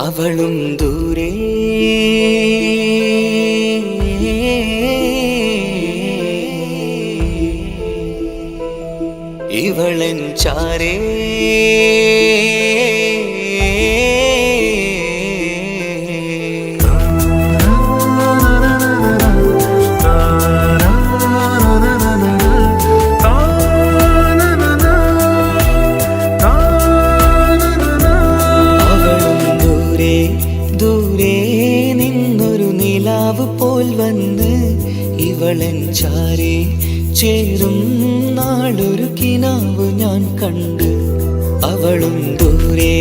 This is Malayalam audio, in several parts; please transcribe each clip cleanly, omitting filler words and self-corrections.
അവളും ദൂരെ ഇവളൻ ചാരേ പോൽ വന്ന് ഇവളൻ ചാരേ ചേരും നാളൊരു കിനാവ് ഞാൻ കണ്ട്. അവളും ദൂരെ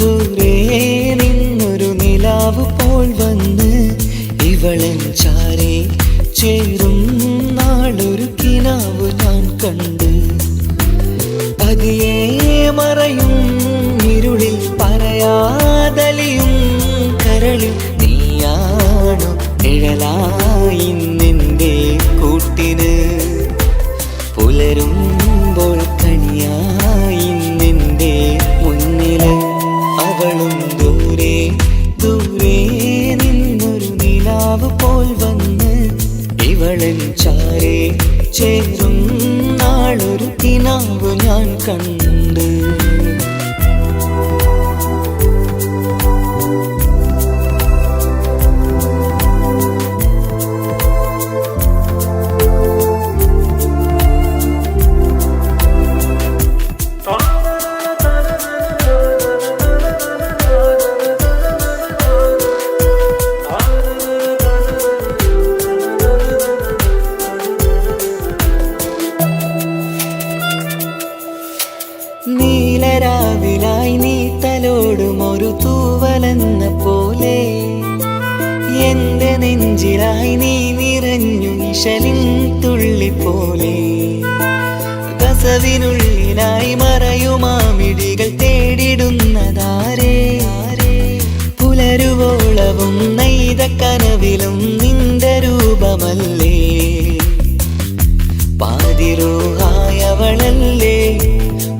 ദൂരെ നിന്നൊരു നിലാവ് പോൽ വന്ന് ഇവളൻ ചാരേ ചേരും നാളൊരു കിനാവ് ഞാൻ കണ്ട്. പതിയെ മറയും ഇരുളിൽ പറയാതലിയും കരളിൽ നീയാണു നിഴലായി നിന്റെ കൂട്ടിന്. പുലരുമ്പോൾ കണിയായി നിന്റെ മുന്നില്. അവളും ദൂരെ ദൂരെ നിന്നൊരു നിലാവ് പോൽ വന്ന് ഇവളൻ ചാരേ ചേരും നാളൊരു കിനാവ് ഞാൻ കണ്ട്. നീലരാവിലായി നീ തലോടും ഒരു തൂവലെന്ന പോലെ എന്റെ നെഞ്ചിലായി നീ നിറഞ്ഞു നിശലിൻ തുള്ളി പോലെ. കസവിനുള്ളിലായി മറയുമാമിടികൾ തേടിടുന്നതാരേ. പുലരുവോളവും നെയ്ത കനവിലും നിന്റെ രൂപമല്ലേ. പാതിരോഹായവളല്ലേ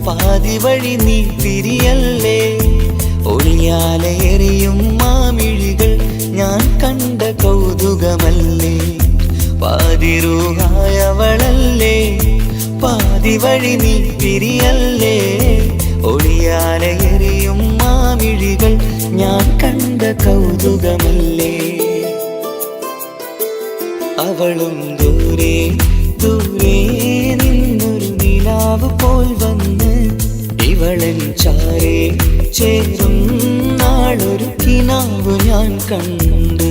പാതി വഴി നീ തിരിയല്ലേ. ഒളിയാലെറിയും മാമിഴികൾ ഞാൻ കണ്ട കൗതുകമല്ലേ. പാതിരൂഹായവളല്ലേ പാതി വഴി നീ തിരിയല്ലേ. ഒളിയാലെറിയും മാമിഴികൾ ഞാൻ കണ്ട കൗതുകമല്ലേ. അവളും ദൂരെ ദൂരെ നിന്നൊരു നിലാവ് പോൽ വന്ന് ഇവളൻ ചാരേ ചേരും നാളൊരു കിനാവ് ഞാൻ കണ്ട്.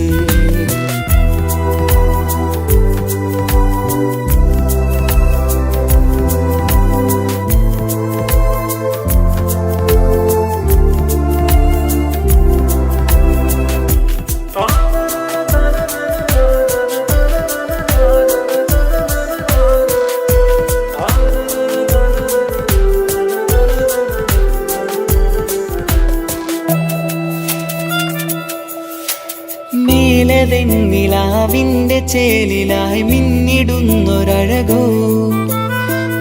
വെണ്ണിലാവിന്റെ ചേലിലായി മിന്നിടുന്നൊരഴകോ.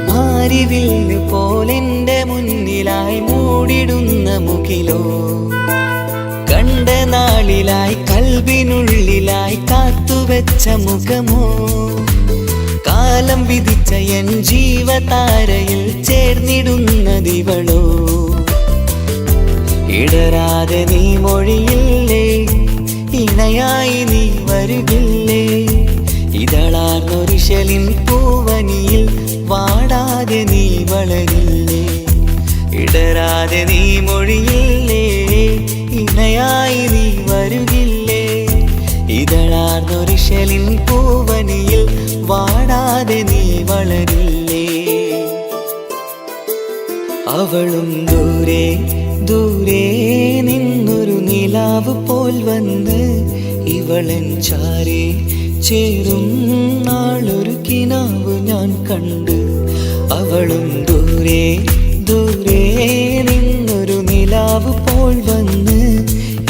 മാരിവില്ല് പോലെന്റെ മുന്നിലായി മൂടിടുന്ന മുകിലോ. കണ്ട നാളിലായി കൽബിനുള്ളിലായി കാത്തുവെച്ച മുഖമോ. കാലം വിധിച്ച എൻ ജീവതാരയിൽ ചേർന്നിടുന്നതിവളോ. ഇടരാതെ നീ മൊഴിയില്ലേ ഇണയായി നീ വരുകില്ലേ. ഇതളാർന്നൊരിശലിൻ പൂവനിയിൽ വാടാതെ നീ വളരില്ലേ. ഇടരാതെ നീ മൊഴിയില്ലേ ഇണയായി നീ വരുകില്ലേ. ഇതളാർന്നൊരിശലിൻ പൂവനിയിൽ വാടാതെ നീ വളരില്ലേ. അവളും ദൂരെ ദൂരെ നിന്നൊരു നിലാവ് പോൽ വന്ന് ഇവളൻ ചാരേ ചേരും നാളൊരു കിനാവ് ഞാൻ കണ്ട്. അവളും ദൂരെ ദൂരെ നിന്നൊരു നിലാവ് പോൽ വന്ന്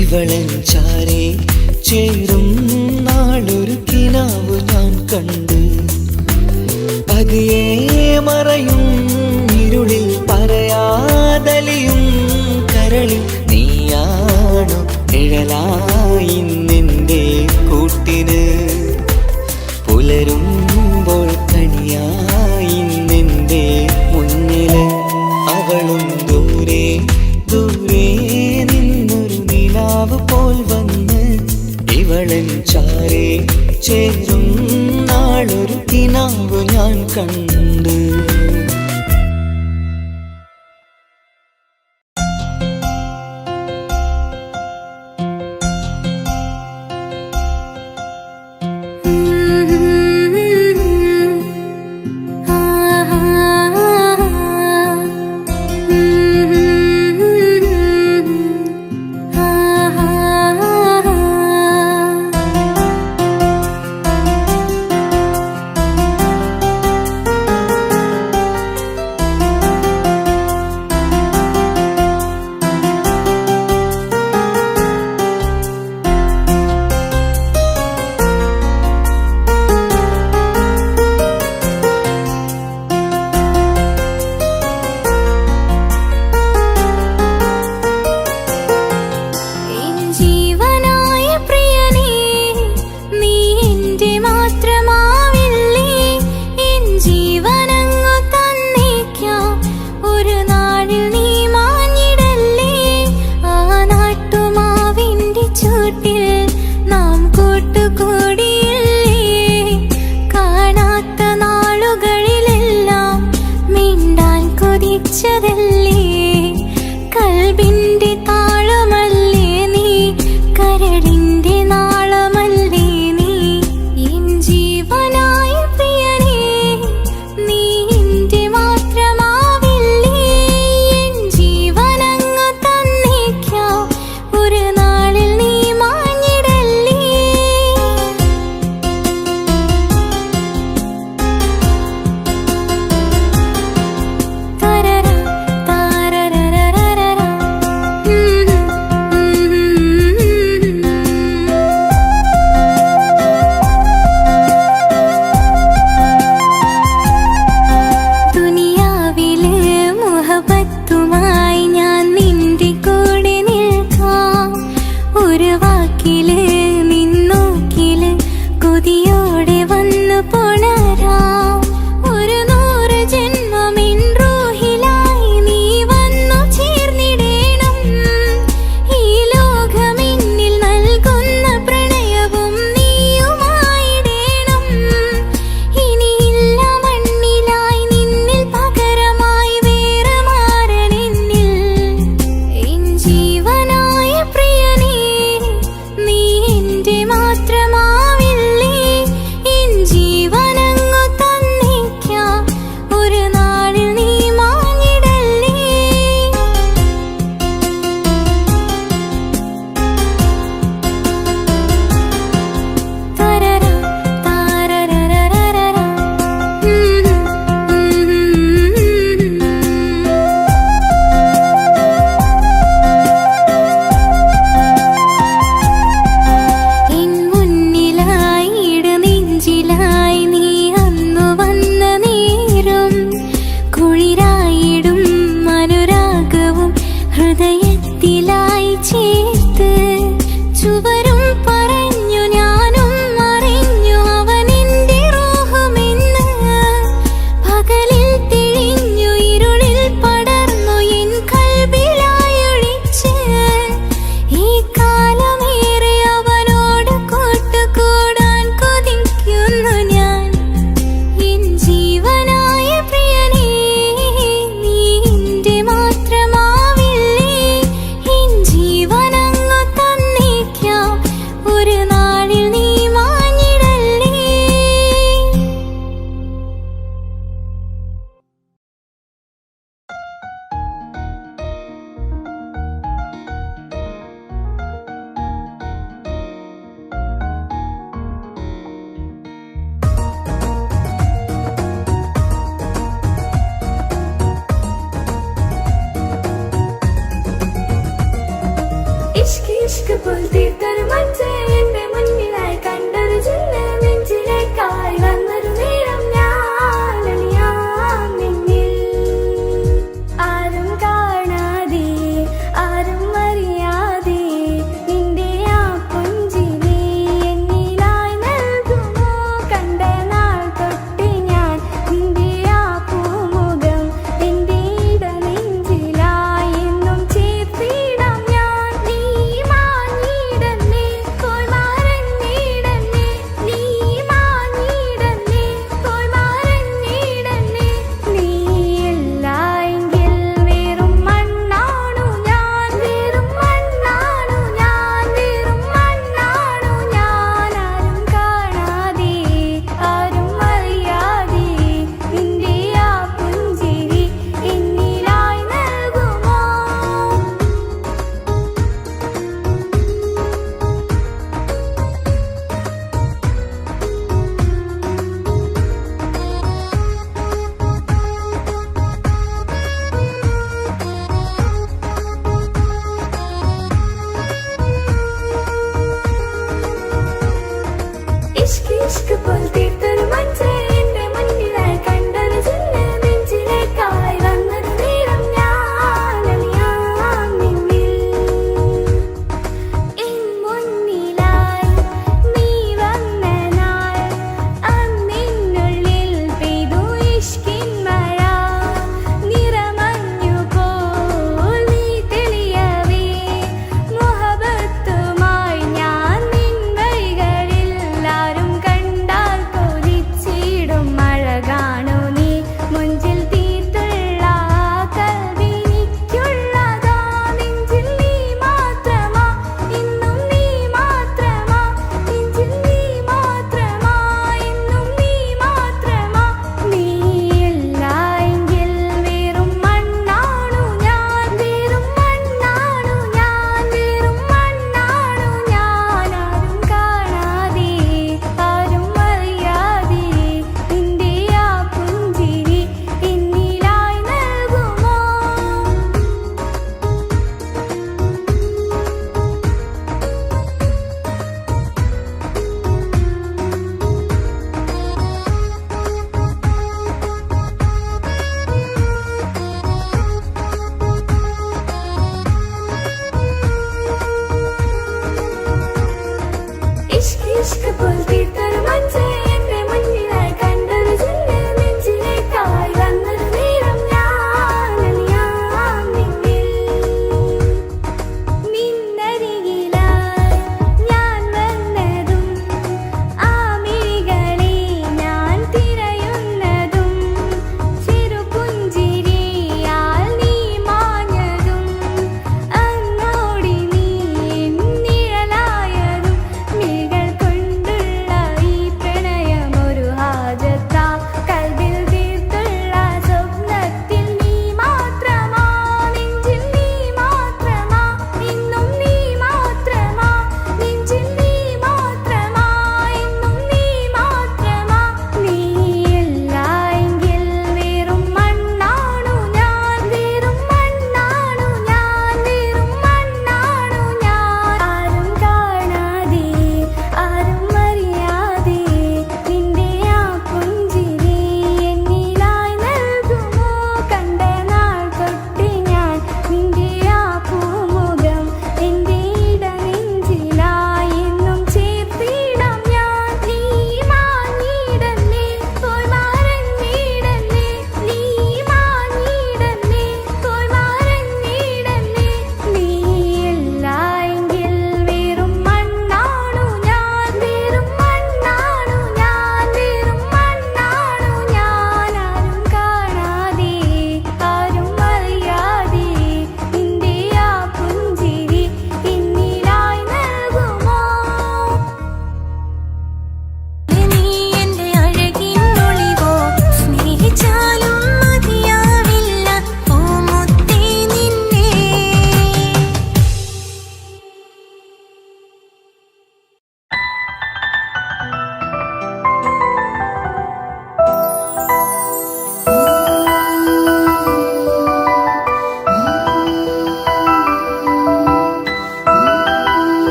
ഇവളൻ ചാരേ ചേരും നാളൊരു കിനാവ് ഞാൻ കണ്ട്. പതിയെ മറയും ഇരുളിൽ പറയാതലിയും കരളിൽ നീയാണു കണ്ട്.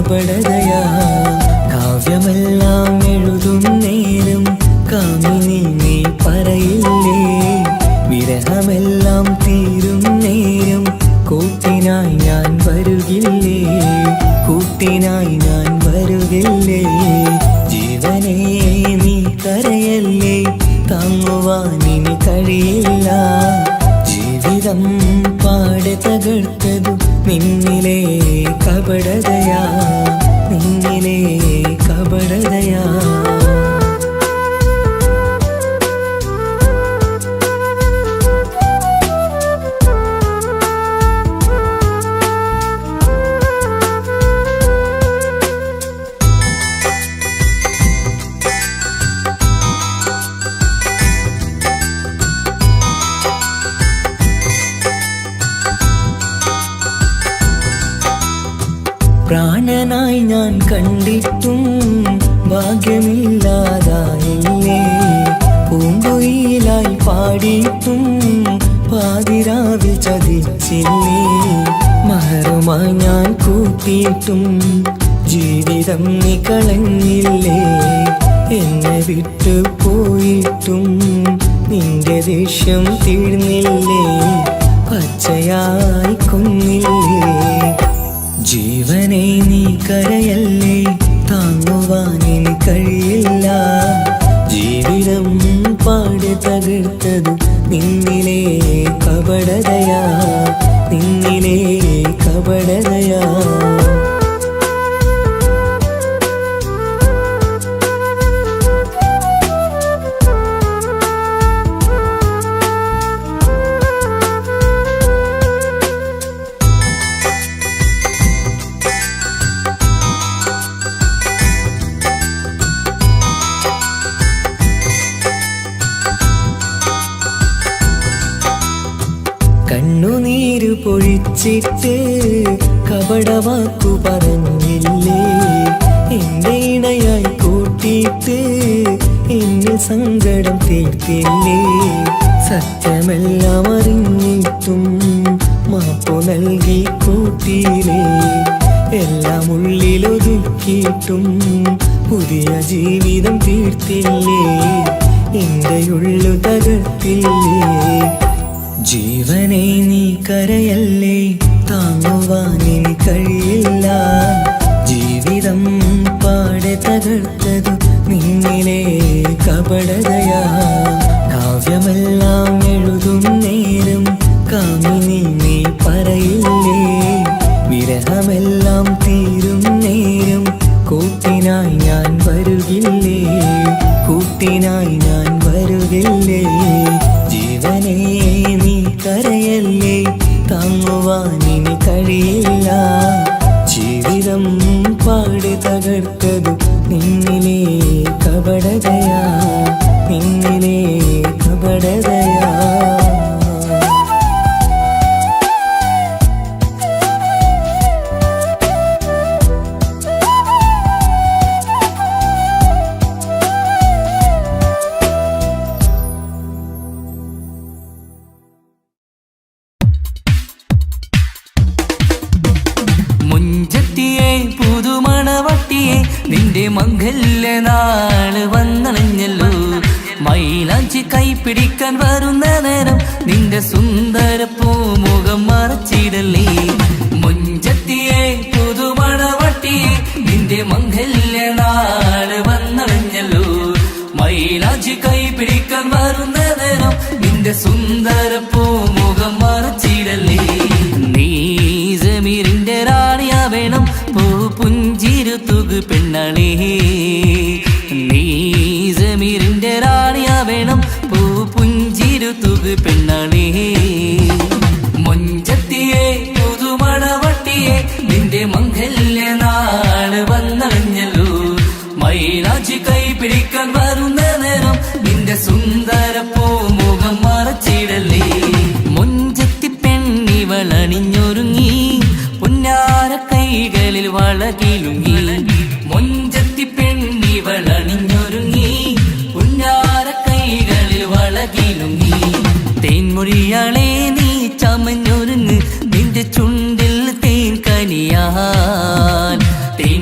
കപടതയാ. കാവ്യമെല്ലാം എഴുതും നേരം കാമിനി നീ പറയില്ലേ, വിരഹമെല്ലാം തീരും നേരം കൂട്ടിനായി ഞാൻ വരുകില്ലേ, കൂട്ടിനായി ഞാൻ വരുകില്ലേ. ജീവനേ നീ കരയല്ലേ, താങ്ങുവാനിനി കഴിയില്ല. ജീവിതം പാടെ തകർത്തതു നിന്നിലെ കപടതയാ, നിന്നിലെ കപടതയാ. പ്രാണനായി ഞാൻ കണ്ടിട്ടും ഭാഗ്യമില്ലാതായില്ലേ, പൂങ്കുയിലായി പാടിയിട്ടും പാതിരാവിൽ ചതിച്ചില്ലേ. മഹറുമായി ഞാൻ കൂട്ടിയിട്ടും ജീവിതം നീ കളഞ്ഞില്ലേ, എന്നെ വിട്ടു പോയിട്ടും നിന്റെ ദേഷ്യം തീർന്നില്ലേ, പച്ചയായി കൊന്നില്ലേ. ജീവനെ നീ കരയല്ലേ, താങ്ങുവാനിനി കഴിയില്ല. ജീവിതം പാടെ തകർത്തത് നിന്നിലെ കപടതയാ, നിന്നിലെ കപടതയാ. കണ്ണുനീര് പൊഴിച്ചിട്ട് കപടവാക്കു പറഞ്ഞില്ലേ, എന്റെ ഇണയായി കൂട്ടിയിട്ട് എന്നിൽ സങ്കടം തീർത്തില്ലേ. സത്യമെല്ലാം അറിഞ്ഞിട്ടും മാപ്പു നൽകി കൂട്ടിയില്ലേ, എല്ലാം ഉള്ളിലൊതുക്കിയിട്ടും പുതിയ ജീവിതം തീർത്തില്ലേ, എന്റെ ഉള്ളു തകർത്തില്ലേ. ജീവനെ നീ കരയല്ലേ, താങ്ങുവാനിനി കഴിയില്ല. ജീവിതം പാടെ തകർത്തതു നിന്നിലെ കപടതയാ. കാവ്യമെല്ലാം എഴുതും നേരം കാമിനി നീ പറയില്ലേ, വിരഹമെല്ലാം തീരും നേരം കൂട്ടിനായി ഞാൻ വരുകില്ലേ, കൂട്ടിനായി ഞാൻ വരുകില്ലേ. ജീവനേ നീ കരയല്ലേ, താങ്ങുവാനിനി കഴിയില്ല. ജീവിതം പാടെ തകർത്തതു നിന്നിലെ കപടതയാ, നിന്നിലെ കപടതയാ. നിന്റെ മംഗല്യ നാള് വന്നണഞ്ഞല്ലോ, മൈലാഞ്ചി കൈപിടിക്കാൻ വരുന്ന നേരം നിന്റെ സുന്ദര പൂമുഖം മറച്ചിടല്ലേ. മുഞ്ചത്തിയെ പുതുമണവട്ടിയെ നിന്റെ മംഗല്യ നാള് വന്നണഞ്ഞല്ലോ, മൈലാഞ്ചി കൈപിടിക്കാൻ വരുന്ന നേരം നിന്റെ സുന്ദര പൂമുഖം മറച്ചിടല്ലേ. നീ ജമീറിന്റെ റാണിയാ വേണം, പുഞ്ചിരു തുകു പെണ്ണളേ. നീ ജമീറിന്റെ റാണിയാ വേണം, പുഞ്ചിരു തുകു പെണ്ണളേ. മൊഞ്ചത്തിയെ പുതുമണവട്ടിയെ നിന്റെ മംഗല്യ നാള് വന്നണഞ്ഞല്ലോ, മൈലാഞ്ചി കൈപിടിക്കാൻ വരുന്ന നേരം നിന്റെ സുന്ദര പൂമുഖം മറച്ചിടല്ലേ. മൊഞ്ചത്തി പെണ്ണിവളണിഞ്ഞൊരുങ്ങി പൊന്നാര കൈകളിൽ വളകിലുങ്ങി, മൊഞ്ചത്തി പെണ്ണിവളണിഞ്ഞൊരുങ്ങി പൊന്നാര കൈകളിൽ വളകിലുങ്ങി. തേൻമൊഴിയാളെ നീ ചമഞ്ഞൊരുങ്ങ്, നിന്റെ ചുണ്ടിൽ തേൻ കനിയാൻ. തേൻ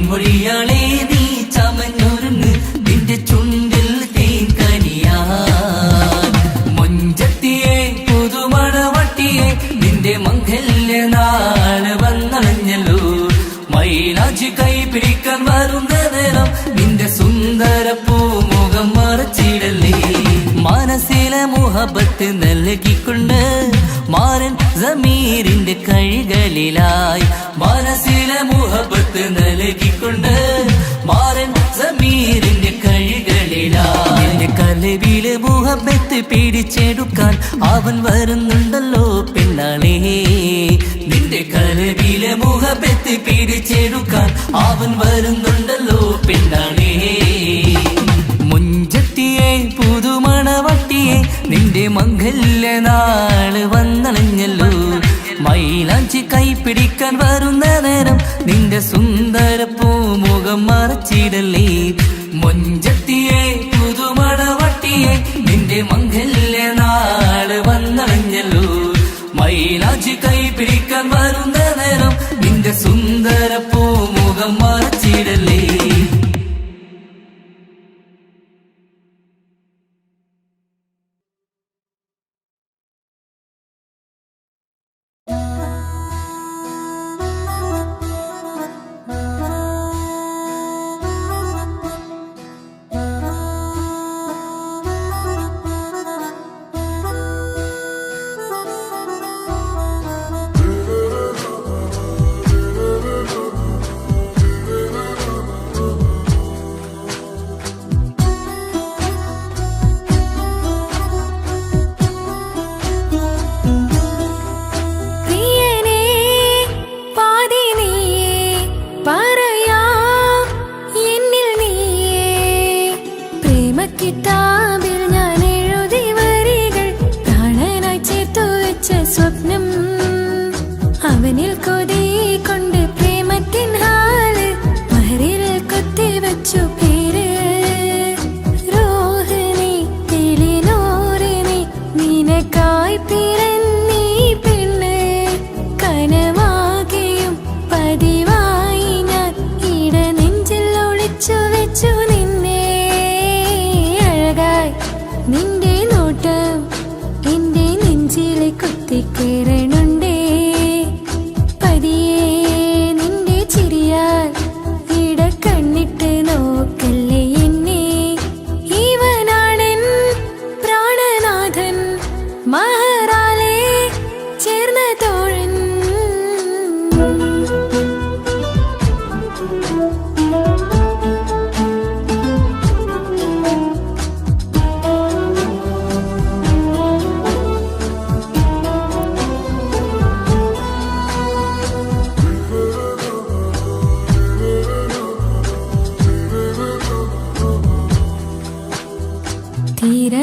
മണവട്ടിയെ നിന്റെ മംഗല്യ നാള് വന്നണഞ്ഞല്ലോ മൈലാഞ്ചി കൈ പിടിക്കാൻ വരുന്ന നേരം നിന്റെ സുന്ദര പൂമുഖം മറച്ചിടല്ലേ മനസ്സിലെ മുഹബത്ത് നൽകിക്കൊണ്ട് മാരൻ സമീറിന്റെ കൈകളിലായി മനസ്സിലെ മുഹബത്ത് നൽകിക്കൊണ്ട് മാരൻ സമീറിന്റെ കൈകളിലായി എന്റെ കലവിലെ മുഹബത്ത് പിടിച്ചെടുക്കാൻ അവൻ വരുന്നുണ്ടല്ലോ പെണ്ണാളേ നിന്റെ കലവിലെ മുഹബത്ത് പിടിച്ചെടുക്കാൻ അവൻ വരുന്നുണ്ടല്ലോ പെണ്ണാളേ മുഞ്ചത്തിയെ പുതുമണവട്ടിയെ നിന്റെ മംഗല്യ നാള് വന്നണഞ്ഞല്ലോ മൈലാഞ്ചി കൈ പിടിക്കാൻ വരുന്ന നേരം നിന്റെ സുന്ദര പൂമുഖം മറച്ചിടല്ലേ മുഞ്ചത്തിയെ പുതുമണവട്ടിയെ നിന്റെ മംഗല്യ നാള് വന്നണഞ്ഞല്ലോ മൈലാഞ്ചി കൈ പിടിക്കാൻ വരുന്ന നേരം നിന്റെ സുന്ദര പൂമുഖം മറച്ചിടല്ലേ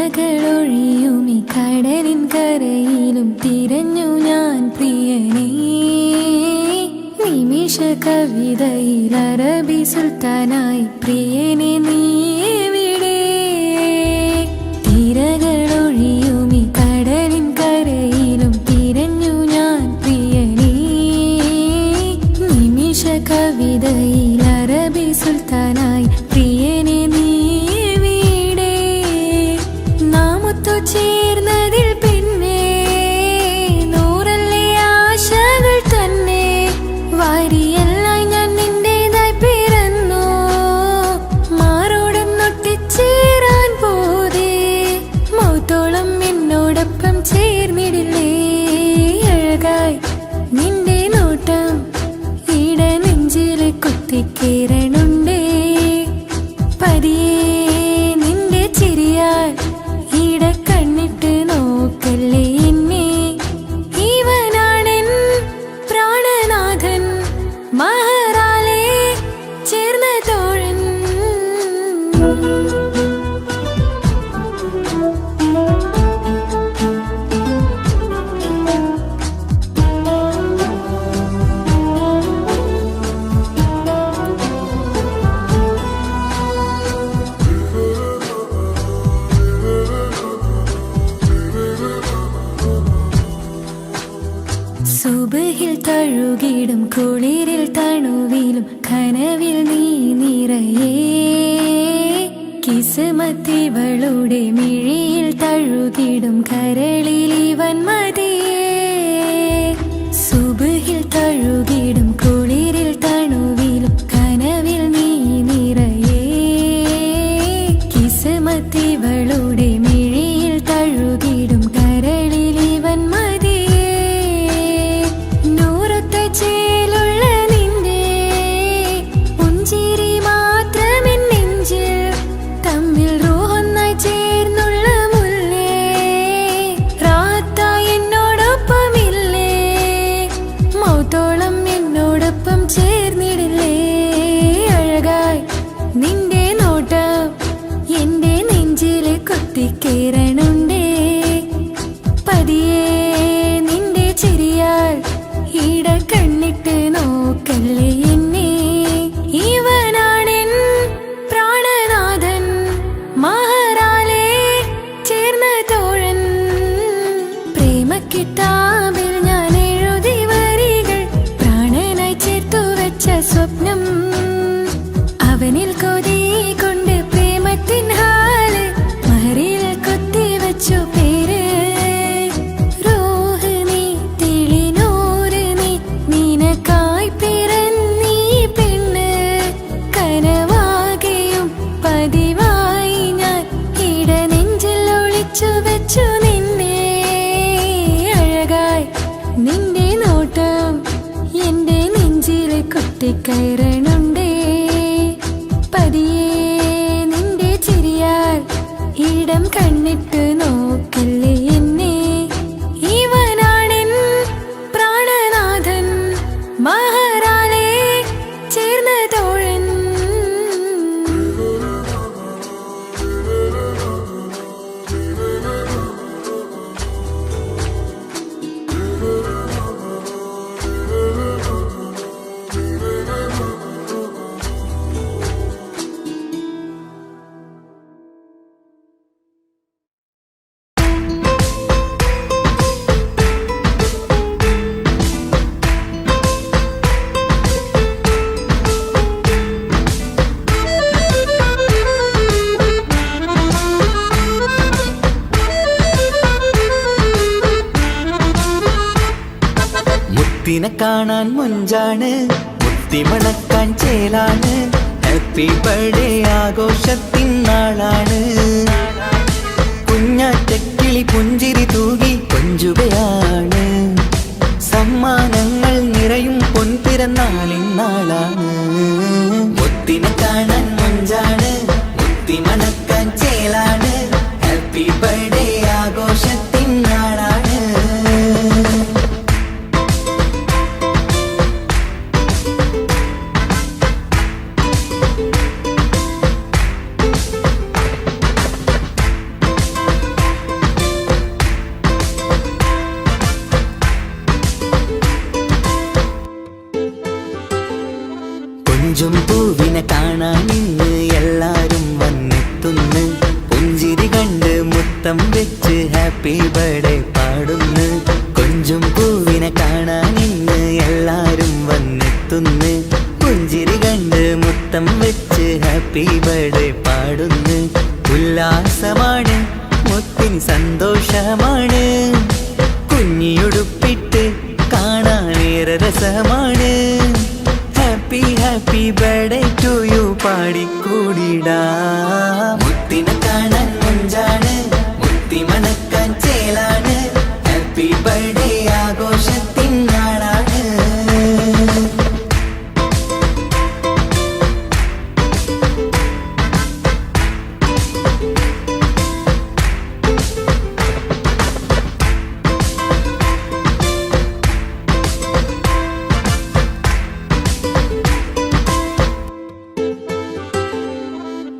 തിരകളൊഴിയുമി കടലിൻ കരയിലും തിരഞ്ഞു ഞാൻ പ്രിയനേ നിമിഷ കവിതയിൽ അറബി സുൽത്താനായി പ്രിയനെ നീ എവിടെ തിരകളൊഴിയുമി കടലിൻ കരയിലും തിരഞ്ഞു ഞാൻ പ്രിയനേ നിമിഷ കവിതയിൽ അറബി സുൽത്താനായി പ്രിയനെ നീ ചേർന്നതിൽ പിന്നെ നൂറല്ലേ ആശകൾ തന്നെ വാരിയെല്ലാം ഞാൻ നിന്റേതായി പിറന്നു മാറോടൊന്നൊട്ടിച്ചേരാൻ പോതേ മൗത്തോളം എന്നോടൊപ്പം ചേർന്നിടില്ലേ അഴകായി നിന്റെ നോട്ടം ഇട നെഞ്ചില് കുത്തിക്കേറണുണ്ടേ പതിയെ നിന്റെ ചിരിയാൽ കണ്ണിട്ട് നോക്കല്ലേ എന്നെ ഇവനാണെൻ പ്രാണനാഥൻ മഹറാലെ ചേർന്ന തോഴൻ സുബഹിൽ തഴുകിടും കുളിരിൽ തണുവിലും കനവിൽ നീ നിറയേ കിസ്മത്തിവളുടെ മിഴിയിൽ തഴുകിടും കരളിൽ ഇവൻ മതിയേ തഴുകിടും കുളിരിൽ തണുവിലും കനവിൽ നീ നിറയേ കിസ്മത്തിവളുടെ മിഴിയിൽ തഴുകിടും കരളിൽ ഇവൻ മതിയേ നൂറൊത്ത ചേലുള്ള നിന്റെ പുഞ്ചിരി മാത്രമെൻ നെഞ്ചിൽ തമ്മിൽ റൂഹൊന്നായി ചേർന്നുള്ള മുല്ലേ റാത്തായി എന്നോടൊപ്പമില്ലേ മൗത്തോളം എന്നോടൊപ്പം ചേർന്നിടില്ലേ അഴകായി നിന്റെ നോട്ടം എന്റെ നെഞ്ചില് കുത്തിക്കേറണുണ്ടേ പതിയെ നിന്റെ ചിരിയാൽ ഈട കണ്ണിട്ട് നോക്കല്ലേ എന്നെ ഇവനാണെൻ പ്രാണനാഥൻ മഹറാലേ ചേർന്ന തോഴൻ പ്രേമക്കിതാബിൽ ഞാൻ എഴുതി വരികൾ പ്രാണനായി ചേർത്തു വെച്ച സ്വപ്നം അവനിൽ കൊതി കൊണ്ട് പ്രേമത്തിൻ ഹാല് മഹറിൽ കൊത്തിവച്ചു പേര് റൂഹ് നീ തെളിനൂറ് നീ നിനക്കായി പിറന്നീ പെണ്ണ് കനവാകെയും പതിവായി ഞാൻ ഇട നെഞ്ചിൽ ഒളിച്ചു വെച്ചു നിന്നെ അഴകായി നിന്റെ നോട്ടം എന്റെ നെഞ്ചിൽ കുത്തിക്കയറണുണ്ടേ പതിയെ നിന്റെ ചിരിയാൽ ഇടം കണ്ണിട്ട് നോക്കല്ലേ എന്നെ ഇവനാണെൻ പ്രാണനാഥൻ മഹറാലേ ചേർന്ന തോഴൻ മുത്തിനെ കാണാൻ മുഞ്ചാണ് മുത്തിമണക്കാൻ ചേലാണ് ഹാപ്പി ബർത്ത്ഡേ ആഘോഷത്തിൻ നാളാണ് കുഞ്ഞാറ്റക്കിളി പുഞ്ചിരി തൂകി കൊഞ്ചുകയാണ് സമ്മാനങ്ങൾ നിറയും പൊൻപിറന്നാളിൻ നാളാണ് മുത്തിനെ കാണാൻ മുഞ്ചാണ് മുത്തിമണക്കാൻ ചേലാണ് ഹാപ്പി ബർത്ത്ഡേ ആഘോഷത്തിൻ നാളാണ് കൊഞ്ചും പൂവിനെ കാണാൻ ഇന്ന് എല്ലാരും വന്നെത്തുന്നു പുഞ്ചിരി കണ്ട് മുത്തം വെച്ച് ഹാപ്പി ബർത്ത്ഡേ പാടുന്നു കൊഞ്ചും പൂവിനെ കാണാൻ ഇന്ന് എല്ലാരും വന്നെത്തുന്നു പുഞ്ചിരി കണ്ട് മുത്തം വെച്ച് ഹാപ്പി ബർത്ത്ഡേ പാടുന്നു ഉല്ലാസമാണ് മുത്തിൻ സന്തോഷമാണ് കുഞ്ഞിയുടുപ്പിട്ട് കാണാനേറെ രസമാണ് happy happy birthday to you പാടിക്കൂടിടാ മുത്തിനെ കാണാൻ മുഞ്ചാണ് മുത്തി മണക്കാൻ ചേലാണ് ഹാപ്പി ബർത്ത്ഡേ ആഘോഷത്തിൻ നാളാണ്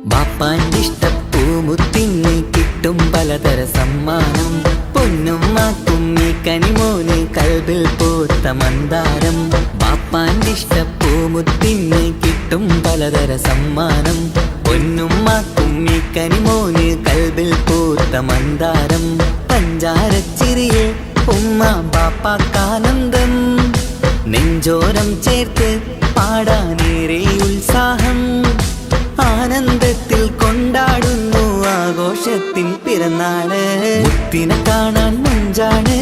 ബാപ്പാന്റെ ഇഷ്ടപ്പൂമുത്തിന് കിട്ടും പലതര സമ്മാനം പൊന്നും മാക്കും ഈ കനിമോന് കൽബിൽ പൂത്ത മന്ദാരം ബാപ്പാന്റെ ഇഷ്ടപ്പൂമുത്തിന് കിട്ടും പലതര സമ്മാനം പൊന്നും മാക്കും ഈ കനിമോന് കൽബിൽ പൂത്ത മന്ദാരം പഞ്ചാരച്ചിരിയെ ഉമ്മ ബാപ്പാക്കാനന്ദം നെഞ്ചോരം ചേർത്ത് പാടാനേറെ ഉത്സാഹം ആനന്ദത്തിൽ കൊണ്ടാടുന്നു ആഘോഷത്തിൻ പിറന്നാള് മുത്തിനെ കാണാൻ മുഞ്ചാണ്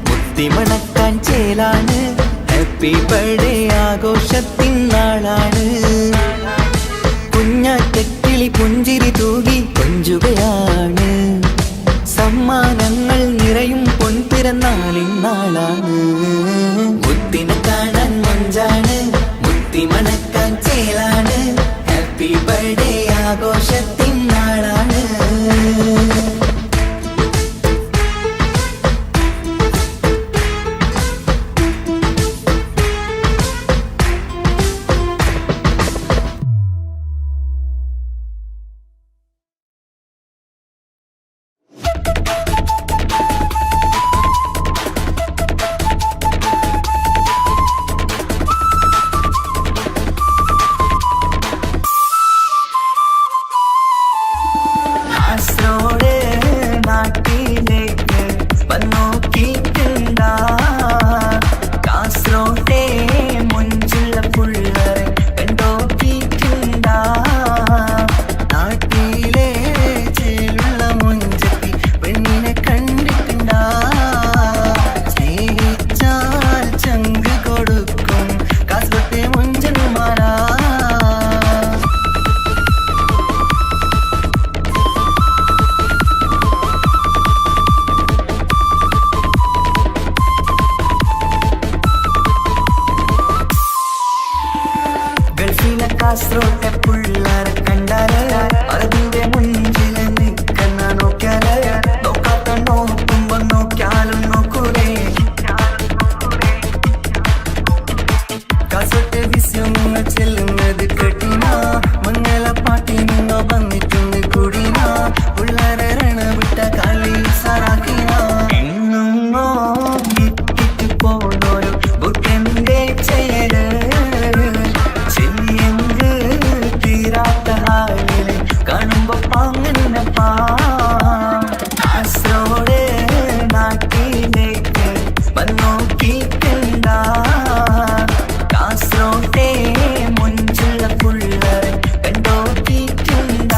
മുത്തി മണക്കാൻ ചേലാണ് ഹാപ്പി ഹാപ്പി ബർത്ത്ഡേ ആഘോഷത്തിൻ നാളാണ്. കുഞ്ഞാറ്റക്കിളി പുഞ്ചിരി തൂകി കൊഞ്ചുകയാണ്. സമ്മാനങ്ങൾ നിറയും പൊൻപിറന്നാളിൻ നാളാണ്. മുത്തിനെ കാണാൻ മഞ്ചാണ്, മുത്തി മണക്കാൻ ചേലാണ്. Happy birthday ആഘോഷത്തിൻ നാളാണ്. കാസറോട്ടെ പുള്ളാരെ കണ്ടാല് അതിന്റെ മുഞ്ചിൽ നിൽക്കുന്ന നോക്കിയാല് നോക്കാത്ത നോക്കുമ്പോ നോക്കിയാലും നോക്കൂലേ. കാസറോട്ടെ വിസ്യങ്ങൾ ചെല്ലുന്നത് കേട്ടിന മംഗള പാട്ടി നിന്നോ വന്നിട്ടുണ്ട് കൂടിന പുള്ളാരെ രണവിട്ട കളി സാറാക്കിന. എന്നും ഇട്ടിട്ട് പോണോരു ബുക്കന്റെ ചേര് കാണുമ്പോ പാങ്ങനപ്പാ കാസറോട് നാട്ടിലേക്ക് വന്നോക്കിക്കണ്ട. കാസറോട്ടെ മുഞ്ചുള്ള പുള്ളരെ കണ്ടോക്കിക്കണ്ട.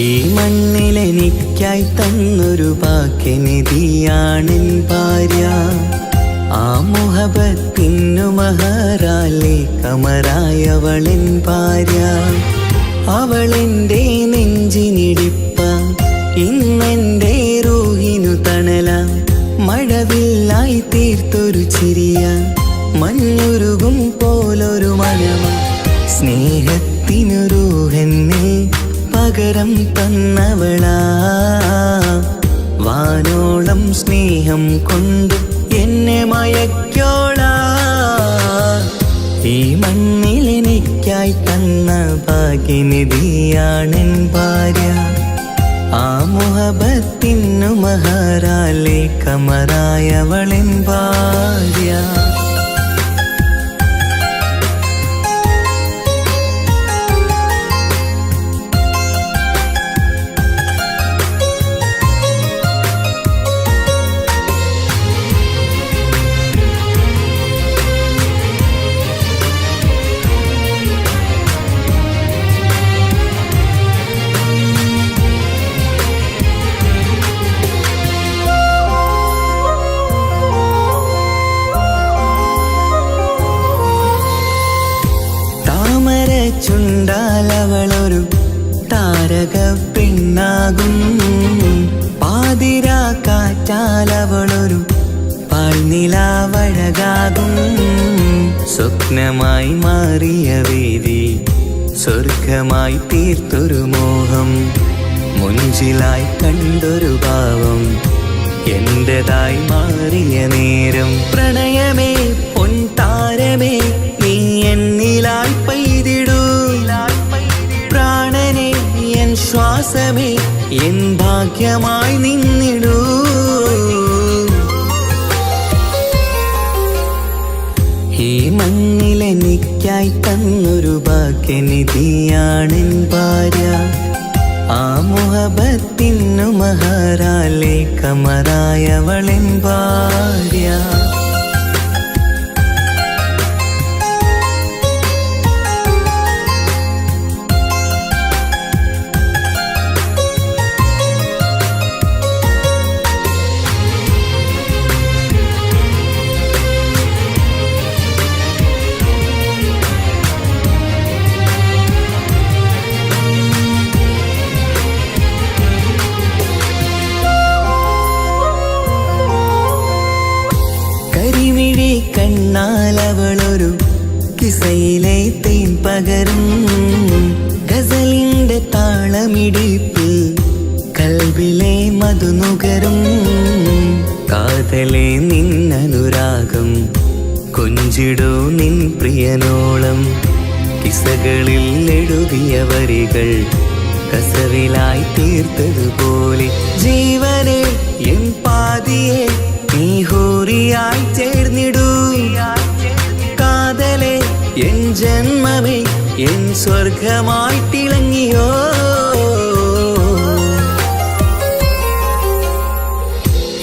ഈ മണ്ണിലെനിക്കായി തന്നൊരു വാക്കിനിധിയാണെൻ ഭാര്യ. ആ മഹാറാലെ കമറായവളൻ ഭാര്യ. അവളെന്റെ നെഞ്ചിനിടിപ്പ, ഇന്നെന്റെ റൂഹിനു തണല. മഴവില്ലായി തീർത്തൊരു ചിരിയ, മഞ്ഞുരുകും പോലൊരു മനമ. സ്നേഹത്തിനു റൂഹെന്നെ പകരം തന്നവളാ. വാനോളം സ്നേഹം കൊണ്ട് എന്നെ മയക്കോളാ. ഈ മണ്ണിലെനിക്കായി തന്ന ഭാഗ്യനിധിയാണെൻ ഭാര്യ. ആ മുഹബത്തിനു മഹാറാലെ കമറായവളെൻ ഭാര്യ. ചുണ്ടാലവളൊരു താരക പെണ്ണാകും. പാതിരാ കാറ്റാലവളൊരു പാൽനിലാവഴകാകും. സ്വപ്നമായി മാറിയ വേദി സ്വർഗമായി തീർത്തൊരു മോഹം. മുഞ്ചിലായി കണ്ടൊരു ഭാവം എന്റേതായി മാറിയ നേരം. പ്രണയമേ പൊൻതാരമേ നീ എന്നിലായി പെയ്തിടൂ. പ്രാണനെ എൻ ശ്വാസമേ എൻ ഭാഗ്യമായി നിന്നിടൂ. ഈ മണ്ണിലെനിക്കായി തന്നൊരു ഭാഗ്യനിധിയാണെൻ ഭാര്യ. ആ മുഹബത്തിനു മഹാറാലെ കമറായവളെൻ ഭാര്യ. കണ്ണാലവളൊരു കിസയിലെ തേൻ പകരും. ഗസലിന്റെ താളമിടിപ്പിൽ കൽബിലെ മധുനുകരും. കാതലെ നിന്നനുരാഗം കൊഞ്ചിടൂ നിൻ പ്രിയനോളം. കിസകളിൽ എഴുതിയ വരികൾ കസവിലായി തീർത്തതുപോലെ. ജീവനെ എൻ പാതിയെ നീ ഹൂറിയായി ചേർന്നിടൂ. കാതലെ എൻ ജന്മമേ എൻ സ്വർഗമായി തിളങ്ങിയോ.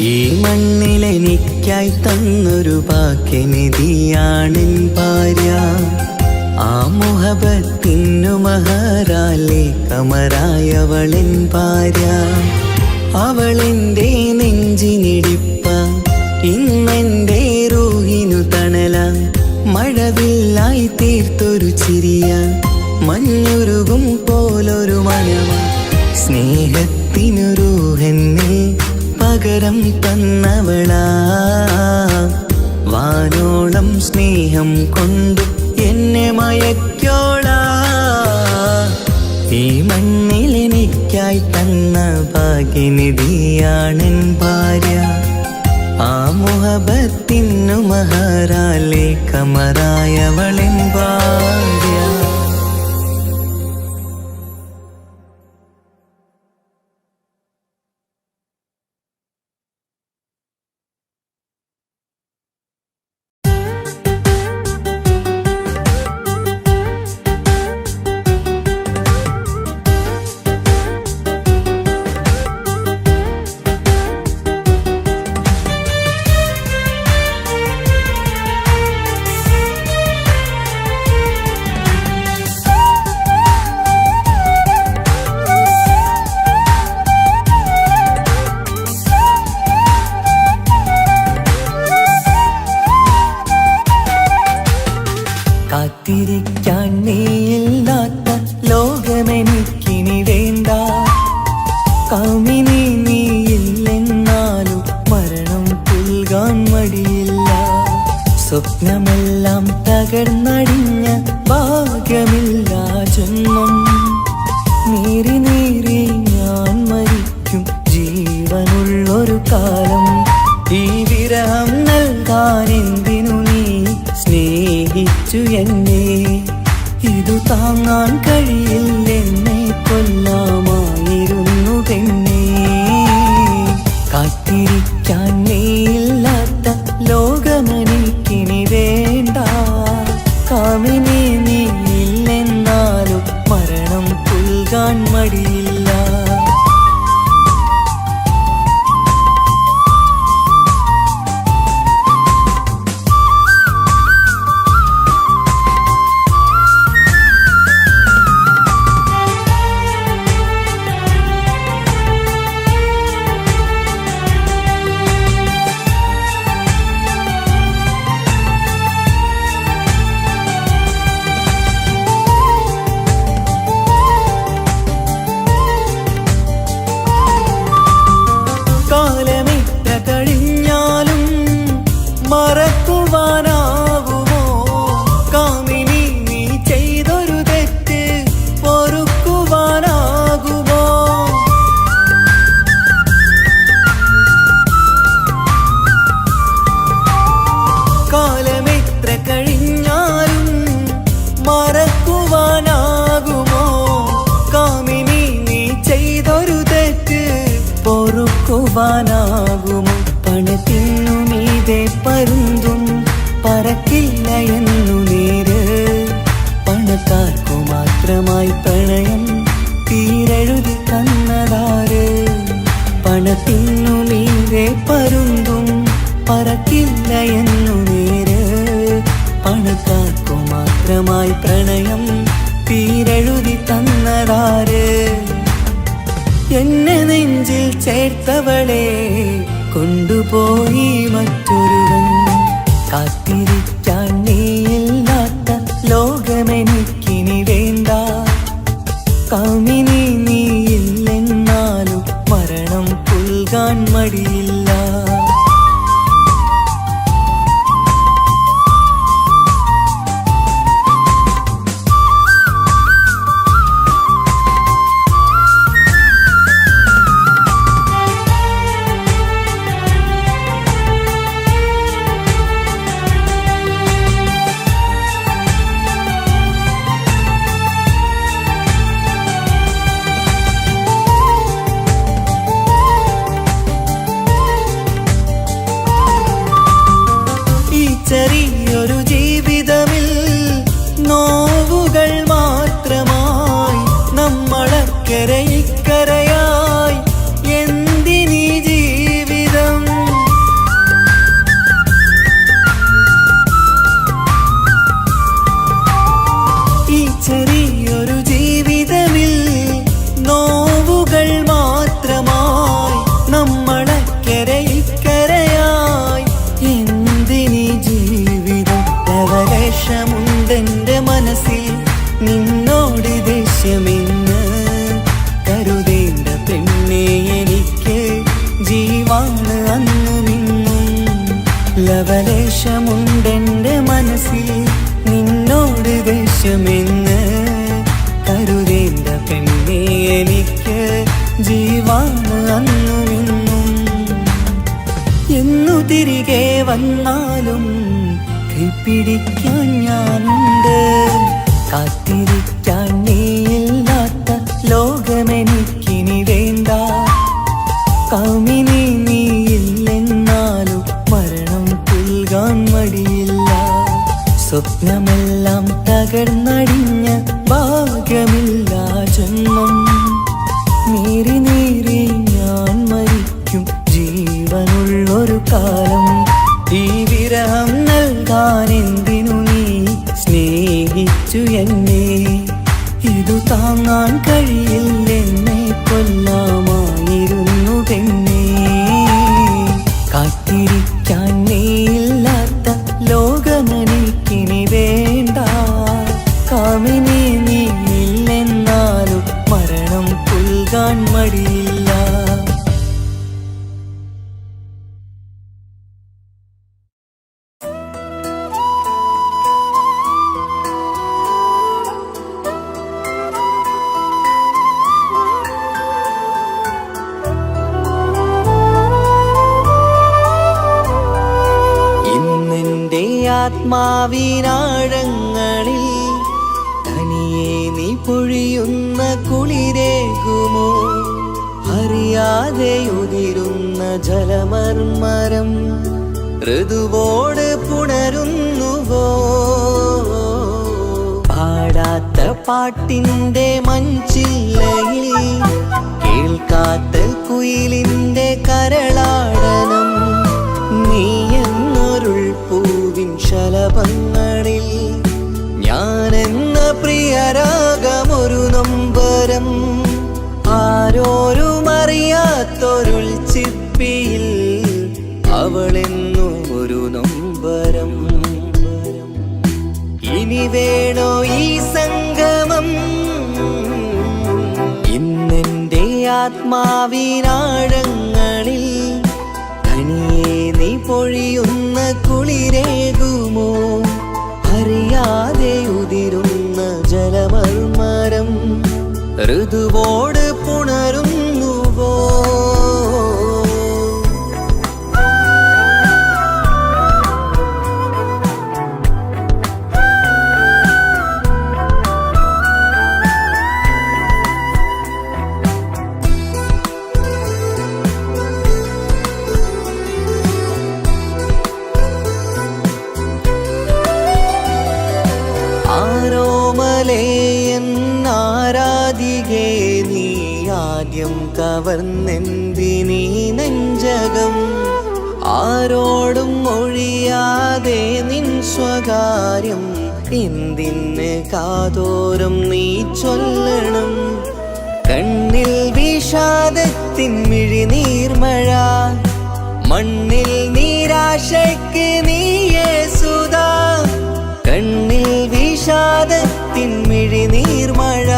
ഈ മണ്ണിലെനിക്കായി തന്നൊരു ഭാഗ്യനിധിയാണെൻ ഭാര്യ. ആ മുഹബത്തിനു മഹാറാലെ കമറായവളെൻ ഭാര്യ. അവളെന്റെ നെഞ്ചിനിടിപ്പ, ഇന്നെന്റെ റൂഹിനു തണല. മഴവില്ലായി തീർത്തൊരു ചിരിയ, മഞ്ഞുരുകും പോലൊരു മനമ. സ്നേഹത്തിനു റൂഹെന്നെ പകരം തന്നവളാ. വാനോളം സ്നേഹം കൊണ്ട് എന്നെ മയക്കോളാ. ഈ മണ്ണിലെനിക്കായി തന്ന ഭാഗ്യനിധിയാണെൻ ഭാര്യ. ആ മുഹബത്തിനു മഹാറാലെ കമറായവളെൻ ഭാര്യ. കാത്തിരിക്കാൻ നീയില്ലാത്ത ലോകമെനിക്കിനി വേണ്ട. കാമിനി നീയില്ലെന്നാലും മരണം പുൽകാൻ മടിയില്ല. സ്വപ്നമെല്ലാം തകർന്നടിഞ്ഞ ഭാഗ്യമില്ല ജന്മം. നീറി നീറി ഞാൻ മരിക്കും ജീവനുള്ളൊരു കാലം. ഈ വിരഹം നൽകാൻ എന്തിനു നീ സ്നേഹിച്ചു എന്നെ? ഇതു താങ്ങാൻ കഴിയില്ലെന്നെ കൊല്ലാമായിരുന്നു പെണ്ണേ. കാത്തിരിക്കാൻ നീയില്ലാത്ത ലോകമെനിക്കിനി വേണ്ട. കാമിനി നീയില്ലെന്നാലും മരണം പുൽകാൻ മടിയില്ല. കാലമിത്ര കഴിഞ്ഞാലും മറക്കുവാനാകുമോ? കാമിനി നീ ചെയ്തൊരു തെറ്റ് പൊറുക്കുവാനാകുമോ? കാലമിത്ര കഴിഞ്ഞാലും മറക്കുവാനാകുമോ? കാമിനി നീ ചെയ്തൊരു തെറ്റ് പൊറുക്കുവാനാകുമോ? പണത്തിനു മീതെ പരുന്തും പറക്കില്ല എന്നു നേര്. പണക്കാർക്കു മാത്രമായി പ്രണയം തീരെഴുതി തന്നതാര്? പണത്തിനു മീതെ പരുന്തും പറക്കില്ല എന്നു നേര്. പണക്കാർക്കു മാത്രമായി പ്രണയം തീരെഴുതി തന്നതാര്? എന്നെ നെഞ്ചിൽ ചേർത്തവളെ കൊണ്ടുപോയി മറ്റൊരുവൻ. കാത്തിരിക്കാൻ നീയില്ലാത്ത ലോകമെനിക്കിനി വേണ്ട. കാമിനി നീയില്ലെന്നാലും മരണം പുൽകാൻ മടിയില്ല. ചെറിയൊരു ജീവിതമിൽ നോവുകൾ മാത്രമായി നമ്മളക്കരെ ഇക്കരയായി എന്തിനീ ജീവിതം? ഈ ചെറിയൊരു ജീവിതമിൽ നോവുകൾ മാത്രമായി നമ്മളക്കരെ ഇക്കരയായി എന്തിനീ ജീവിതം? ലവലേശമുണ്ടെന്റെ മനസ്സിൽ നിന്നോട് ദേഷ്യമെന്ന് കരുതേണ്ട പെണ്ണെ എനിക്ക് ജീവാണ് അന്നുമിന്നും. ലവലേശമുണ്ടെന്റെ മനസ്സിൽ നിന്നോട് ദേഷ്യമെന്ന് കരുതേണ്ട പെണ്ണെ എനിക്ക് ജീവാണ് അന്നുമിന്നും. എന്നു തിരികെ വന്നാലും കൈപ്പിടിക്കാൻ ഞാനുണ്ട്. കാത്തിരിക്കാൻ നീയില്ലാത്ത ലോകമെനിക്കിനി വേണ്ട. കാമിനി നീയില്ലെന്നാലും മരണം പുൽകാൻ മടിയില്ല. സ്വപ്നമെല്ലാം തകർന്നടിഞ്ഞ ഭാഗ്യമില്ല ജന്മം. നീറി നീറി ഞാൻ മരിക്കും ജീവനുള്ളൊരു കാലം. ഈ വിരഹം നൽകാൻ എന്തിനു നീ സ്നേഹിച്ചു എന്നെ? ഇതു താങ്ങാൻ കഴിയില്ലെന്നെ കൊല്ലാമായിരുന്നു പെണ്ണേ. കാത്തിരിക്കാൻ നീയില്ലാത്ത ലോകമെനിക്കിനി വേണ്ട. ആത്മാവിനാഴങ്ങളിൽ തനിയെ നീ പൊഴിയുന്ന കുളിരേകുമോ? അറിയാതെ ഉതിരുന്ന ജലമർമരം ഋതുവോട് പുണരുന്നുവോ? പാടാത്ത പാട്ടിൻ്റെ മഞ്ചില്ലയിൽ കേൾക്കാത്ത കുയിലിൻ്റെ കരളാടനം നീ എന്നൊരുൾ പൂവിൻ ശലഭങ്ങളിൽ ഞാനെന്ന പ്രിയരാഗമൊരു നൊമ്പരം ആരോരും അറിയാത്തൊരുൾ ചിപ്പിയിൽ അവളെന്നും ഒരു നൊമ്പരം. ഇനി വേണോ ഈ സംഗമം? ഇന്നെൻ്റെ ആത്മാവിനാഴങ്ങളിൽ തനിയെ നീ പൊഴിയുന്ന കുളിരേകുമോ? അറിയാതെ ഉതിരുന്ന ജലമർമരം ഋതുവോട് പുണരുന്നുവോ? ആരാധികേ നീ ആദ്യം കവർന്നെന്തിനീ നെഞ്ചകം? ആരോടും ഒഴിയാതെ നിൻ സ്വകാര്യം എന്തിന് കാതോരം നീ ചൊല്ലണം? കണ്ണിൽ വിഷാദത്തിൻ മിഴിനീർമഴ മണ്ണിൽ നിരാശയ്ക്ക് നീയേ സുധാ. കണ്ണിൽ വിഷാദത്തിൻ മിഴിനീർമഴ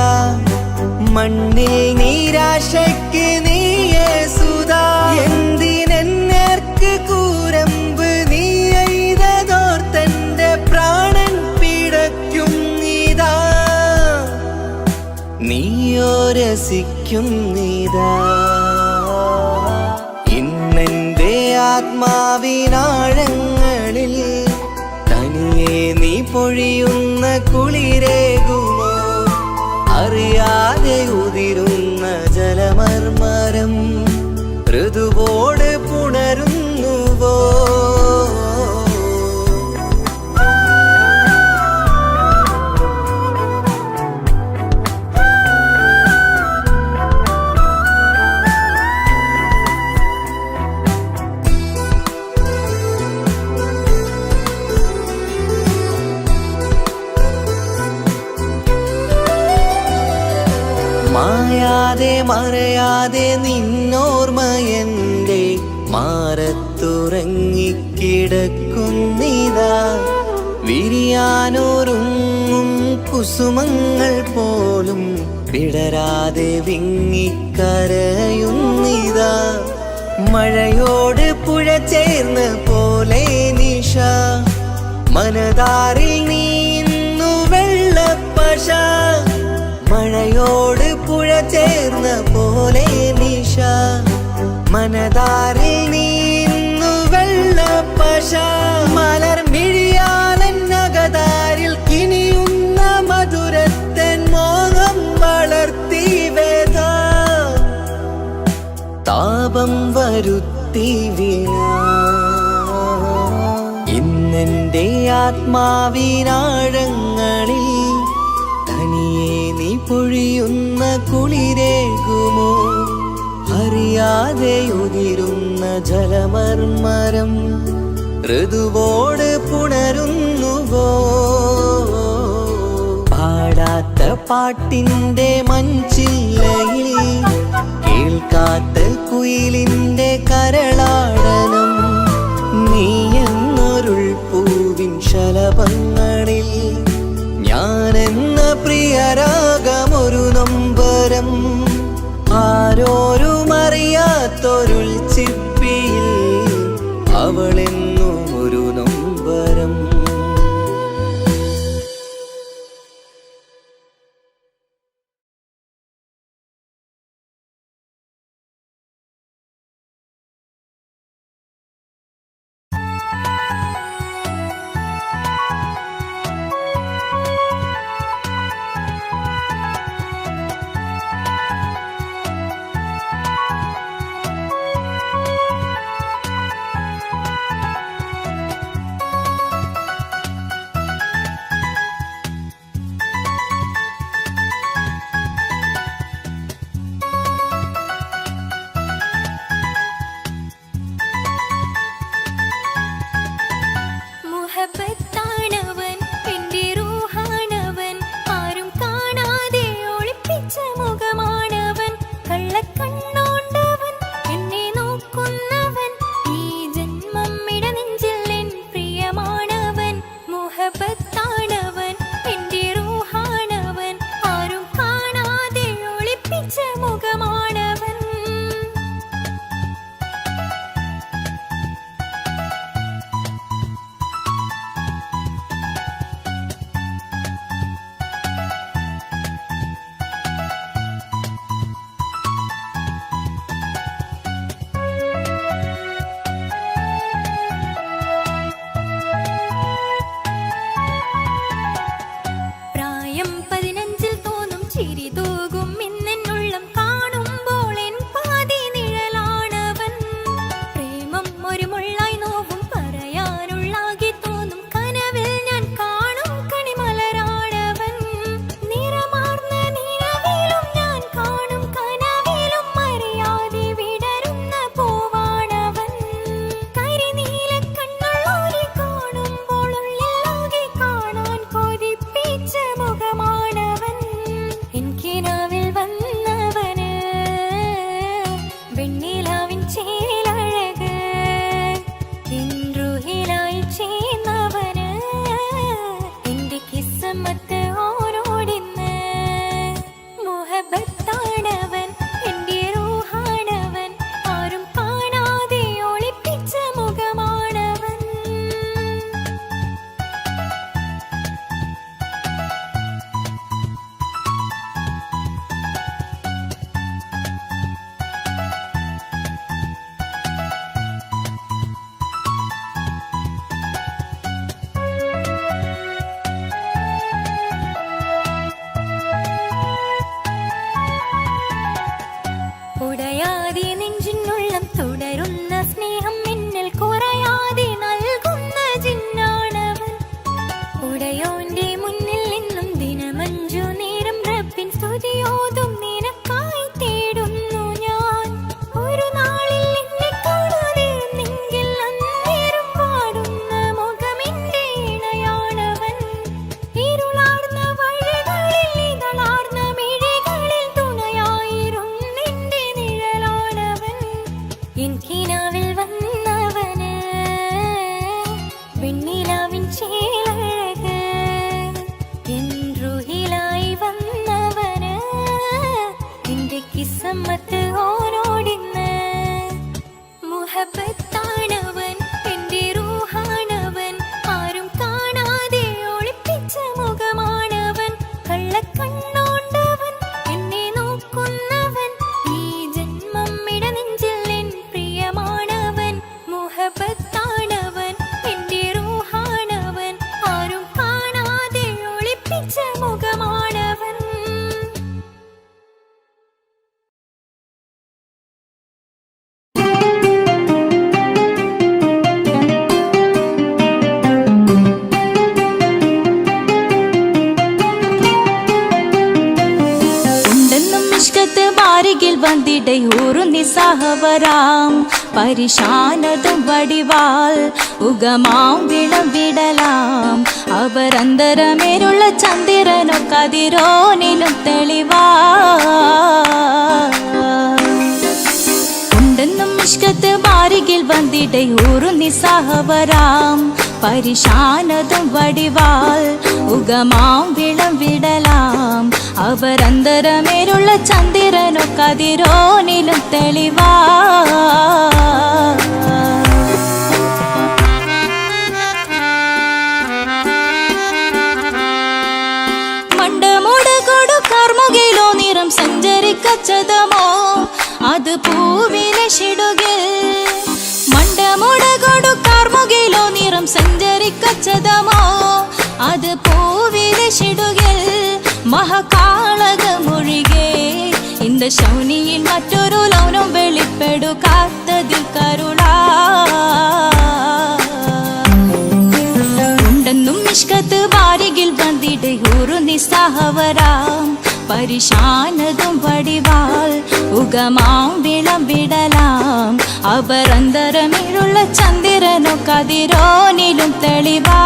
മണ്ണിൽ നിരാശയ്ക്ക് നീയേ സുധാ. എന്തിനെന്നേർക്ക് കൂരമ്പ് നീ എയ്തതോർത്തന്റെ പ്രാണൻ പിടയ്ക്കും നീതാ. നീയോ രസിക്കും നീതാ. ഇന്നെന്റെ ആത്മാവിനാഴങ്ങളിൽ തനിയെ നീ പൊഴിയുന്ന കുളിരേകുമോ? അറിയാതെ ഉതിരുന്ന ജലമർമരം ഋതുവോട് പുണരുന്നുവോ? മായാതെ മറയാതെ നിന്നോർമ്മയെന്റെ മാറത്തുറങ്ങിക്കിടക്കുന്നിതാ. വിരിയാനൊരുങ്ങും കുസുമങ്ങൾ പോലും വിടരാതെ വിങ്ങിക്കരയുന്നിതാ. മഴയോട് പുഴ ചേർന്ന പോലെ നിശ മനതാറിൽ നീന്നു വെള്ളപ്പശ. മഴയോട് പുഴ ചേർന്ന പോലെ നിശ മനതാറിൽ നീന്നു വെള്ളപ്പശ. മലർമിഴിയാലന്നകതാരിൽ കിനിയുന്ന മധുരത്തൻ മോഹം വളർത്തി വേദ. താപം വരുത്തി വീണ ഇന്നെന്റെ ആത്മാവിനാഴങ്ങളിൽ തനിയെ നീ പൊഴിയുന്ന കുളിരേകുമോ? അറിയാതെ ഉതിരുന്ന ജലമർമരം ഋതുവോട് പുണരുന്നുവോ? പാടാത്ത പാട്ടിൻ്റെ മഞ്ചില്ലയിൽ കേൾക്കാത്ത കുയിലിൻ്റെ കരളാടനം നീ എന്നൊരുൾ പൂവിൻ ശലഭങ്ങളിൽ ഞാനെന്ന പ്രിയരാഗമൊരു നൊമ്പരം ആരോരും അറിയാത്തൊരുൾ ചിപ്പിയിൽ അവളെന്നും ഒരു നൊമ്പരം. മുഹബത്താണവൻ എന്റെ റൂഹാണവൻ ആരും കാണാതെ ഒളിപ്പിച്ച മുഖമാണവൻ കള്ളക്കണ്ണോണ്ടവൻ എന്നെ നോക്കുന്നവൻ ഈ ജന്മം ഇടനെഞ്ചിൽ എൻ പ്രിയമാണവൻ മുഹബത്താണവൻ എന്റെ റൂഹാണവൻ ആരും കാണാതെ ഒളിപ്പിച്ച മുഖമാണവൻ പ്രായം 15 തോന്നും ചിരി തൂകും ഇന്നെന്നുള്ളം കാണുമ്പോൾ എൻ പാതി നിഴലാണവൻ പ്രേമം ഒരു മുള്ളായി നോവും പറയാനുള്ളാകെ തോന്നും കനവിൽ ഞാൻ കാണും കണിമലരാണവൻ നിറമാർന്ന നിലവിലും ഞാൻ കാണും കനവിലും അറിയാതെ വിടരുന്ന പൂവാണവൻ കരിനീല കണ്ണുള്ളോരെ കാണുമ്പോൾ ഉള്ളിലാകെ കാണാൻ കൊതിപ്പിച്ച മുഖമാണവൻ എനിക്കിനാവിൽ വന്നവന് വെണ്ണിലാവിൻ ചേലഴക് ഇൻറുഹിലായി ചേർന്നവന് എന്റെ കിസ്മത്ത് ഓരോടിന്ന് മുഹബത്താണവൻ എന്റെ റൂഹാണവൻ ആരും കാണാതെ ഒളിപ്പിച്ച മുഖമാണവൻ ഉടയാതെ നെഞ്ചിനുള്ളം തുടരുന്ന സ്നേഹം എന്നിൽ കുറയാതെ നൽകുന്ന ജിന്നാണവൻ ഉടയോന്റെ മുന്നിൽ നിന്നും ദിനമഞ്ചു നേരം റബ്ബിൻ സ്തുതിയോതും നിനക്കായി തേടുന്നു ഞാൻ ഒരു നാളിൽ എന്നെ കാണാതിരുന്നെങ്കിൽ അന്നേരം പാടുന്ന മുഖമെന്റെ ഇണയാണവൻ ഇരുളാർന്ന വഴികളിൽ ഇതളാർന്ന മിഴികളിൽ തുണയായിരുന്നെന്റെ നിഴലാണവൻ എനിക്കിനാവിൽ വന്നവന് വെണ്ണിലാവിൻ ചേലഴക് എൻറുഹിലായി വന്നവന് എന്റെ കിസ്മത്ത് ഓരോടിന്ന് മുഹബത്താണവൻ എന്റെ റൂഹാണവൻ ആരും കാണാതെ ഒളിപ്പിച്ച മുഖമാണവൻ കള്ളക്കണ്ണോണ്ടവൻ എന്നെ നോക്കുന്നവൻ ഈ ജന്മം ഇടനെഞ്ചിൽ എൻ പ്രിയമാണവൻ മുഹബത്താണവൻ എന്റെ റൂഹാണവൻ ആരും കാണാതെ ഒളിപ്പിച്ച മുഖമാണവൻ ഉണ്ടെന്നും ഇഷ്കത്ത് ബാരികിൽ വന്നിടை ഒരു നിസ്സഹവരാം പരിശാനതും വടിവാൾ ഉഗമാം വിളവിടലാം അവരന്തരമേലുള്ള ചന്ദ്രനോ കതിരോനിലും തെളിവാ ഉണ്ടെന്നും ഇഷ്കത്ത് ബാരികിൽ വന്നിടை ഒരു നിസ്സഹവരാം പരിശാനതും വടിവാൾ ഉഗമാം വിളവിടലാം അവരന്തരമേലുള്ള ചന്ദ്രനോ കതിരോനിലും തെളിവാ മണ്ടമോട് കൊടുക്കാർമുകിലോ നിറം സഞ്ചരിക്കച്ചതമോ അത് പൂവിലെ ഷിടുകിൽ മണ്ടമോട് കൊടുക്കാർമുകിലോ നിറം സഞ്ചരിക്കച്ചതമോ അത് പൂവിലെ ഷിടുകിൽ മഹകാളകമൊഴികെ இந்த ശൗനിയിൽ മറ്റൊരു ലൗനം വെളിപ്പെടുക്കാത്തതിൽ കരുളാ ഉണ്ടെന്നും ഇഷ്കത്ത് വാരികിൽ വന്നിടை ഒരു നിസ്സഹവരാം പരിശാനതും വടിവാൾ ഉഗമാം വിളവിടലാം അവരന്തരമിഴുള്ള ചന്ദ്രനോ കതിരോനിലും തെളിവാ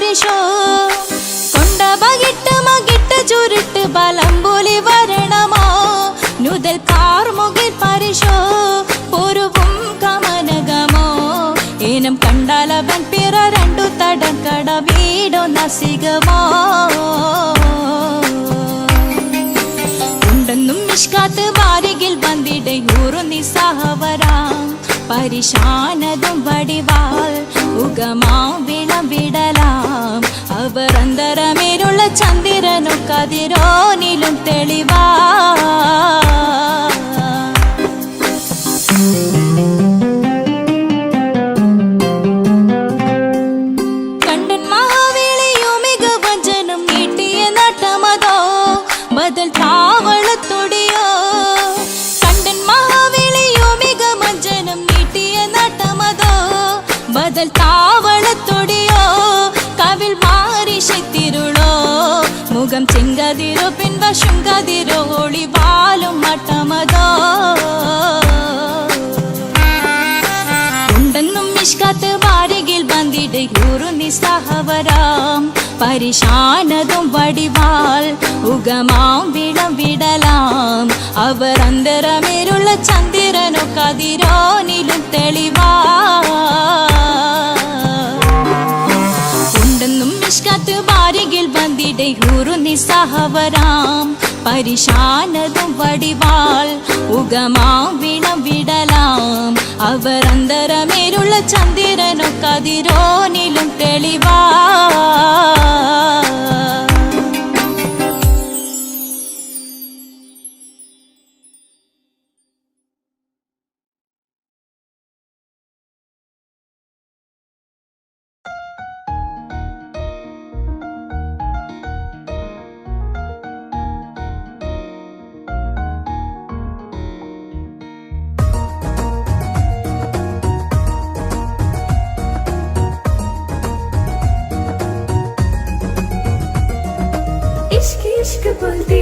പരിശോ കൊണ്ട ബകിട്ട് മകിട്ട് ചുരുട്ട് ബലംബുലി വരണമോ നുതൽ കാർമുകിൽ പരിശോ പൂർവം കമനഗമോ ഏനം കണ്ടാലവൻ പിറ രണ്ടു തടക്കട വീടോ നസികമോ ഉണ്ടെന്നും മിഷ്കാത്ത് വാരികിൽ വന്നിടെ ഊറുന്നി സഹവരാം പരിശാനതും വടിവാൾ ഉഗമാം വിളവിടലാം അവർ അന്തരമേരുള്ള ചന്ദ്രനു കതിരോനിലും തെളിവാ കണ്ടൻ മഹാവേളിയോ മികവഞ്ചനും നീട്ടിയ നട്ടമതോ ബദൽ താവളത്തൊടിയോ കണ്ടൻ മഹാവേളിയോ മികവഞ്ചനം നീട്ടിയ നട്ടമതോ ബദൽ താവളത്തൊടിയോ കവിൽ മാറി ശക്തിരുളോ മുഖം ചെങ്കതിരോ പിൻവശം കതിരോ ഒളിവാലും മട്ടമതോ ഉണ്ടെന്നും മിഷ്കാത്ത് വാരികിൽ വന്നിടെ ഊറുന്നി സഹവരാം പരിശാനതും വടിവാൾ ഉഗമാം വിളവിടലാം അവർ അന്തരമേരുള്ള ചന്ദ്രനോ കതിരോനിലും തെളിവാ ഉണ്ടെന്നും മിഷ്കാത്ത് വാരികിൽ വന്നിടെ ഊറുന്നി സഹവരാം പരിശാനതും വടിവാൾ ഉഗമാം വിളവിടലാം അവർ അന്തരമേരുള്ള ചന്ദ്രനോ കതിരോനിലും തെളിവാ इश्क इश्क बोलते